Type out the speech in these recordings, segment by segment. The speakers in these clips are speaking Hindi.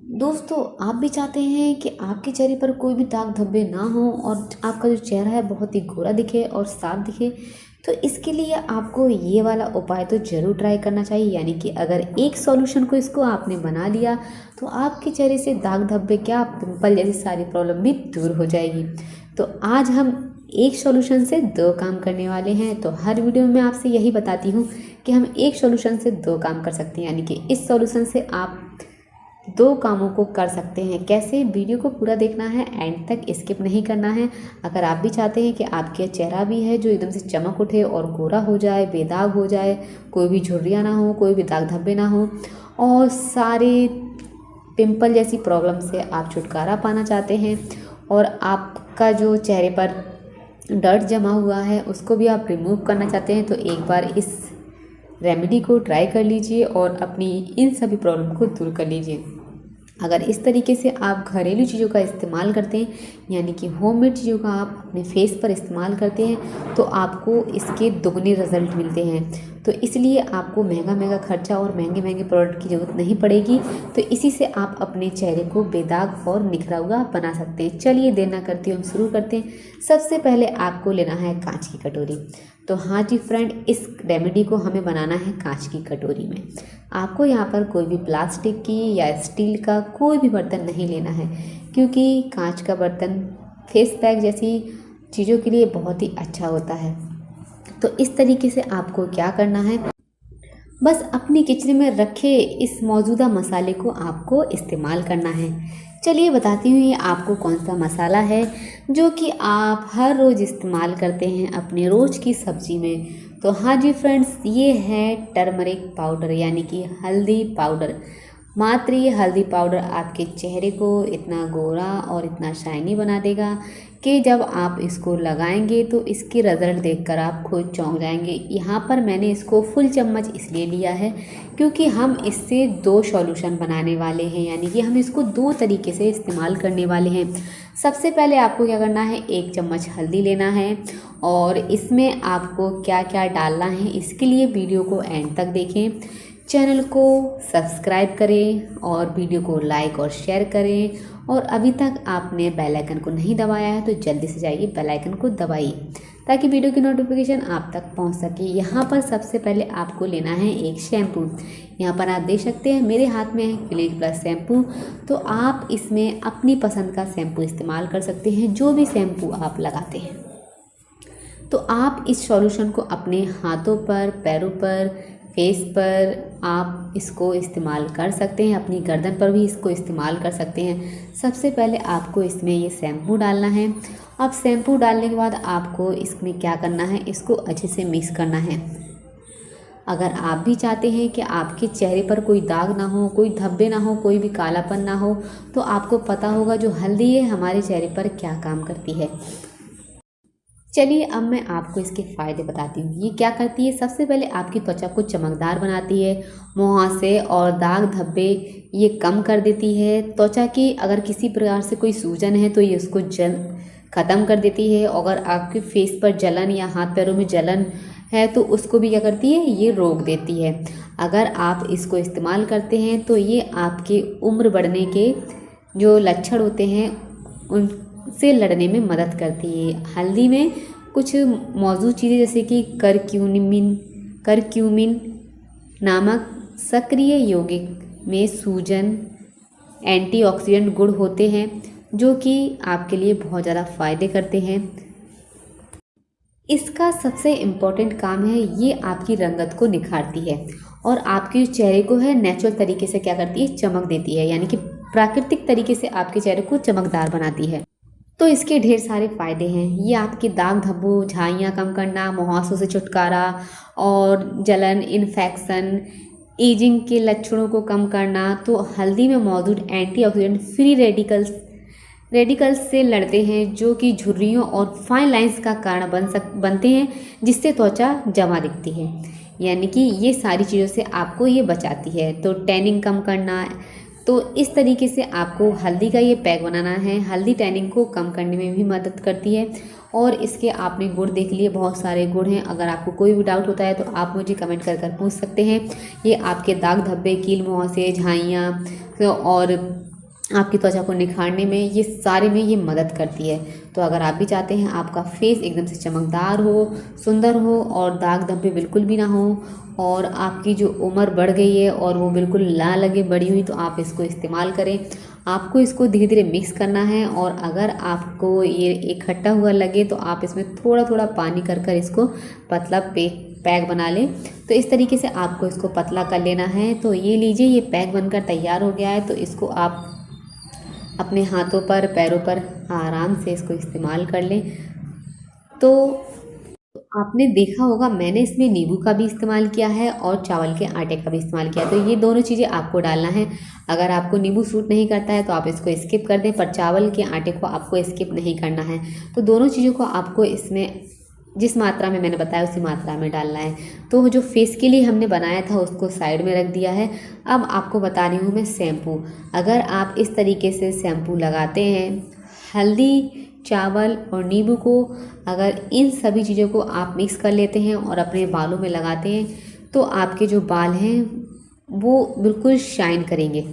दोस्तों, आप भी चाहते हैं कि आपके चेहरे पर कोई भी दाग धब्बे ना हो और आपका जो चेहरा है बहुत ही गोरा दिखे और साफ दिखे। तो इसके लिए आपको ये वाला उपाय तो ज़रूर ट्राई करना चाहिए। यानी कि अगर एक सॉल्यूशन को इसको आपने बना लिया तो आपके चेहरे से दाग धब्बे क्या, पिंपल जैसी सारी प्रॉब्लम भी दूर हो जाएगी। तो आज हम एक सॉल्यूशन से दो काम करने वाले हैं। तो हर वीडियो में आपसे यही बताती हूँ कि हम एक सॉल्यूशन से दो काम कर सकते हैं। यानी कि इस सॉल्यूशन से आप दो कामों को कर सकते हैं। कैसे? वीडियो को पूरा देखना है, एंड तक स्किप नहीं करना है। अगर आप भी चाहते हैं कि आपके चेहरा भी है जो एकदम से चमक उठे और गोरा हो जाए, बेदाग हो जाए, कोई भी झुर्रियाँ ना हो, कोई भी दाग धब्बे ना हो और सारे पिंपल जैसी प्रॉब्लम से आप छुटकारा पाना चाहते हैं और आपका जो चेहरे पर डर्ट जमा हुआ है उसको भी आप रिमूव करना चाहते हैं, तो एक बार इस रेमेडी को ट्राई कर लीजिए और अपनी इन सभी प्रॉब्लम को दूर कर लीजिए। अगर इस तरीके से आप घरेलू चीज़ों का इस्तेमाल करते हैं, यानी कि होममेड चीज़ों का आप अपने फेस पर इस्तेमाल करते हैं, तो आपको इसके दुगने रिजल्ट मिलते हैं। तो इसलिए आपको महंगा महंगा खर्चा और महंगे महंगे प्रोडक्ट की ज़रूरत नहीं पड़ेगी। तो इसी से आप अपने चेहरे को बेदाग और निखरा हुआ बना सकते हैं। चलिए देर ना करते हम शुरू करते हैं। सबसे पहले आपको लेना है कांच की कटोरी। तो हाँ जी फ्रेंड, इस रेमेडी को हमें बनाना है कांच की कटोरी में। आपको यहाँ पर कोई भी प्लास्टिक की या स्टील का कोई भी बर्तन नहीं लेना है, क्योंकि कांच का बर्तन फेस पैक जैसी चीज़ों के लिए बहुत ही अच्छा होता है। तो इस तरीके से आपको क्या करना है, बस अपनी किचन में रखे इस मौजूदा मसाले को आपको इस्तेमाल करना है। चलिए बताती हूँ ये आपको कौन सा मसाला है जो कि आप हर रोज़ इस्तेमाल करते हैं अपने रोज़ की सब्ज़ी में। तो हाँ जी फ्रेंड्स, ये है टर्मरिक पाउडर, यानी कि हल्दी पाउडर। मात्र ये हल्दी पाउडर आपके चेहरे को इतना गोरा और इतना शाइनी बना देगा कि जब आप इसको लगाएंगे तो इसकी रिजल्ट देखकर आप खुद चौंक जाएंगे। यहाँ पर मैंने इसको फुल चम्मच इसलिए लिया है क्योंकि हम इससे दो सॉल्यूशन बनाने वाले हैं, यानी कि हम इसको दो तरीके से इस्तेमाल करने वाले हैं। सबसे पहले आपको क्या करना है, एक चम्मच हल्दी लेना है और इसमें आपको क्या क्या डालना है इसके लिए वीडियो को एंड तक देखें। चैनल को सब्सक्राइब करें और वीडियो को लाइक और शेयर करें, और अभी तक आपने बेल आइकन को नहीं दबाया है तो जल्दी से जाइए बेल आइकन को दबाइए ताकि वीडियो की नोटिफिकेशन आप तक पहुंच सके। यहाँ पर सबसे पहले आपको लेना है एक शैम्पू। यहाँ पर आप देख सकते हैं मेरे हाथ में है क्लिनिक प्लस शैम्पू। तो आप इसमें अपनी पसंद का शैम्पू इस्तेमाल कर सकते हैं, जो भी शैम्पू आप लगाते हैं। तो आप इस सॉल्यूशन को अपने हाथों पर, पैरों पर, फेस पर आप इसको इस्तेमाल कर सकते हैं, अपनी गर्दन पर भी इसको इस्तेमाल कर सकते हैं। सबसे पहले आपको इसमें ये शैम्पू डालना है। अब शैम्पू डालने के बाद आपको इसमें क्या करना है, इसको अच्छे से मिक्स करना है। अगर आप भी चाहते हैं कि आपके चेहरे पर कोई दाग ना हो, कोई धब्बे ना हो, कोई भी कालापन ना हो, तो आपको पता होगा जो हल्दी है हमारे चेहरे पर क्या काम करती है। चलिए अब मैं आपको इसके फ़ायदे बताती हूँ। ये क्या करती है, सबसे पहले आपकी त्वचा को चमकदार बनाती है, मुहासे और दाग धब्बे ये कम कर देती है। त्वचा की अगर किसी प्रकार से कोई सूजन है तो ये उसको ख़त्म कर देती है। अगर आपके फेस पर जलन या हाथ पैरों में जलन है तो उसको भी क्या करती है, ये रोक देती है। अगर आप इसको इस्तेमाल करते हैं तो ये आपके उम्र बढ़ने के जो लक्षण होते हैं उनसे लड़ने में मदद करती है। हल्दी में कुछ मौजूद चीज़ें जैसे कि करक्यूमिन नामक सक्रिय यौगिक में सूजन एंटीऑक्सीडेंट गुण होते हैं जो कि आपके लिए बहुत ज़्यादा फ़ायदे करते हैं। इसका सबसे इम्पॉर्टेंट काम है, ये आपकी रंगत को निखारती है और आपके चेहरे को है नेचुरल तरीके से क्या करती है, चमक देती है, यानी कि प्राकृतिक तरीके से आपके चेहरे को चमकदार बनाती है। तो इसके ढेर सारे फ़ायदे हैं। ये आपके दाग धब्बों, झाइयाँ कम करना, मुहासों से छुटकारा और जलन, इन्फेक्शन, एजिंग के लक्षणों को कम करना। तो हल्दी में मौजूद एंटीऑक्सीडेंट फ्री रेडिकल्स से लड़ते हैं जो कि झुर्रियों और फाइन लाइंस का कारण बनते हैं, जिससे त्वचा जमा दिखती है। यानी कि ये सारी चीज़ों से आपको ये बचाती है। तो टैनिंग कम करना, तो इस तरीके से आपको हल्दी का ये पैक बनाना है। हल्दी टैनिंग को कम करने में भी मदद करती है और इसके आपने गुण देख लिए, बहुत सारे गुण हैं। अगर आपको कोई भी डाउट होता है तो आप मुझे कमेंट कर कर पूछ सकते हैं। ये आपके दाग धब्बे, कील मुहासे, झाइयाँ और आपकी त्वचा को निखारने में, ये सारे में ये मदद करती है। तो अगर आप भी चाहते हैं आपका फेस एकदम से चमकदार हो, सुंदर हो और दाग धब्बे बिल्कुल भी ना हो, और आपकी जो उम्र बढ़ गई है और वो बिल्कुल ना लगे बढ़ी हुई, तो आप इसको इस्तेमाल करें। आपको इसको धीरे धीरे मिक्स करना है, और अगर आपको ये इकट्ठा हुआ लगे तो आप इसमें थोड़ा थोड़ा पानी कर कर इसको पतला पैक बना लें। तो इस तरीके से आपको इसको पतला कर लेना है। तो ये लीजिए, ये पैक बनकर तैयार हो गया है। तो इसको आप अपने हाथों पर, पैरों पर आराम से इसको इस्तेमाल कर लें। तो आपने देखा होगा मैंने इसमें नींबू का भी इस्तेमाल किया है और चावल के आटे का भी इस्तेमाल किया है। तो ये दोनों चीज़ें आपको डालना है। अगर आपको नींबू सूट नहीं करता है तो आप इसको स्किप कर दें, पर चावल के आटे को आपको स्किप नहीं करना है। तो दोनों चीज़ों को आपको इसमें जिस मात्रा में मैंने बताया उसी मात्रा में डालना है। तो जो फेस के लिए हमने बनाया था उसको साइड में रख दिया है। अब आपको बता रही हूँ मैं शैम्पू। अगर आप इस तरीके से शैम्पू लगाते हैं, हल्दी, चावल और नींबू को, अगर इन सभी चीज़ों को आप मिक्स कर लेते हैं और अपने बालों में लगाते हैं, तो आपके जो बाल हैं वो बिल्कुल शाइन करेंगे।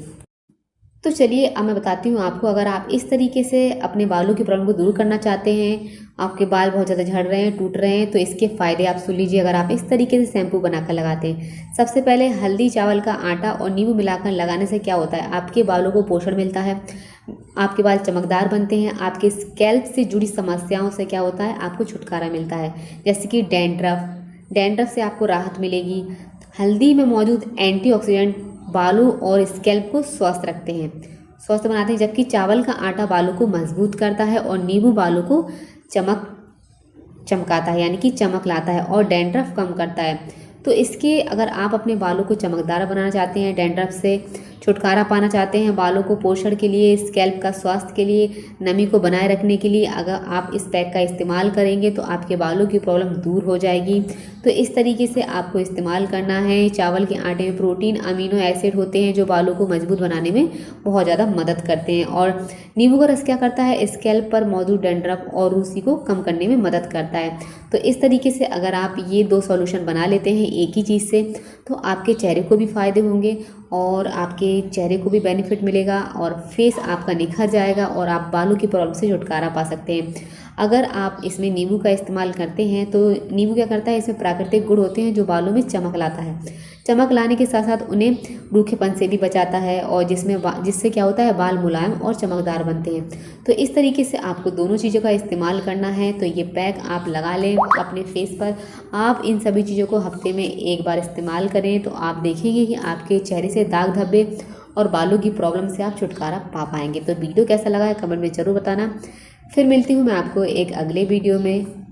तो चलिए अब मैं बताती हूँ आपको, अगर आप इस तरीके से अपने बालों की प्रॉब्लम को दूर करना चाहते हैं, आपके बाल बहुत ज़्यादा झड़ रहे हैं, टूट रहे हैं, तो इसके फ़ायदे आप सुन लीजिए। अगर आप इस तरीके से शैम्पू बनाकर लगाते हैं, सबसे पहले हल्दी, चावल का आटा और नींबू मिलाकर लगाने से क्या होता है, आपके बालों को पोषण मिलता है, आपके बाल चमकदार बनते हैं, आपके स्कैल्प से जुड़ी समस्याओं से क्या होता है, आपको छुटकारा मिलता है, जैसे कि डैंड्रफ से आपको राहत मिलेगी। हल्दी में मौजूद एंटीऑक्सीडेंट बालों और स्कैल्प को स्वस्थ रखते हैं, स्वस्थ बनाते हैं, जबकि चावल का आटा बालों को मजबूत करता है और नींबू बालों को चमकाता है, यानी कि चमक लाता है और डैंड्रफ कम करता है। तो इसके अगर आप अपने बालों को चमकदार बनाना चाहते हैं, डैंड्रफ से छुटकारा पाना चाहते हैं, बालों को पोषण के लिए, स्कैल्प का स्वास्थ्य के लिए, नमी को बनाए रखने के लिए, अगर आप इस पैक का इस्तेमाल करेंगे तो आपके बालों की प्रॉब्लम दूर हो जाएगी। तो इस तरीके से आपको इस्तेमाल करना है। चावल के आटे में प्रोटीन, अमीनो एसिड होते हैं जो बालों को मजबूत बनाने में बहुत ज़्यादा मदद करते हैं, और नींबू का रस क्या करता है, स्कैल्प पर मौजूद डैंड्रफ और रूसी को कम करने में मदद करता है। तो इस तरीके से अगर आप ये 2 सॉल्यूशन बना लेते हैं एक ही चीज़ से, तो आपके चेहरे को भी फ़ायदे होंगे और आपके चेहरे को भी बेनिफिट मिलेगा और फेस आपका निखर जाएगा और आप बालों की प्रॉब्लम से छुटकारा पा सकते हैं। अगर आप इसमें नींबू का इस्तेमाल करते हैं तो नींबू क्या करता है, इसमें प्राकृतिक गुण होते हैं जो बालों में चमक लाता है, चमक लाने के साथ साथ उन्हें रूखेपन से भी बचाता है, और जिससे क्या होता है, बाल मुलायम और चमकदार बनते हैं। तो इस तरीके से आपको दोनों चीज़ों का इस्तेमाल करना है। तो ये पैक आप लगा लें अपने फेस पर। आप इन सभी चीज़ों को हफ्ते में एक बार इस्तेमाल करें तो आप देखेंगे कि आपके चेहरे से दाग धब्बे और बालों की प्रॉब्लम से आप छुटकारा पा पाएंगे। तो वीडियो कैसा लगा है कमेंट में ज़रूर बताना। फिर मिलती हूँ मैं आपको एक अगले वीडियो में।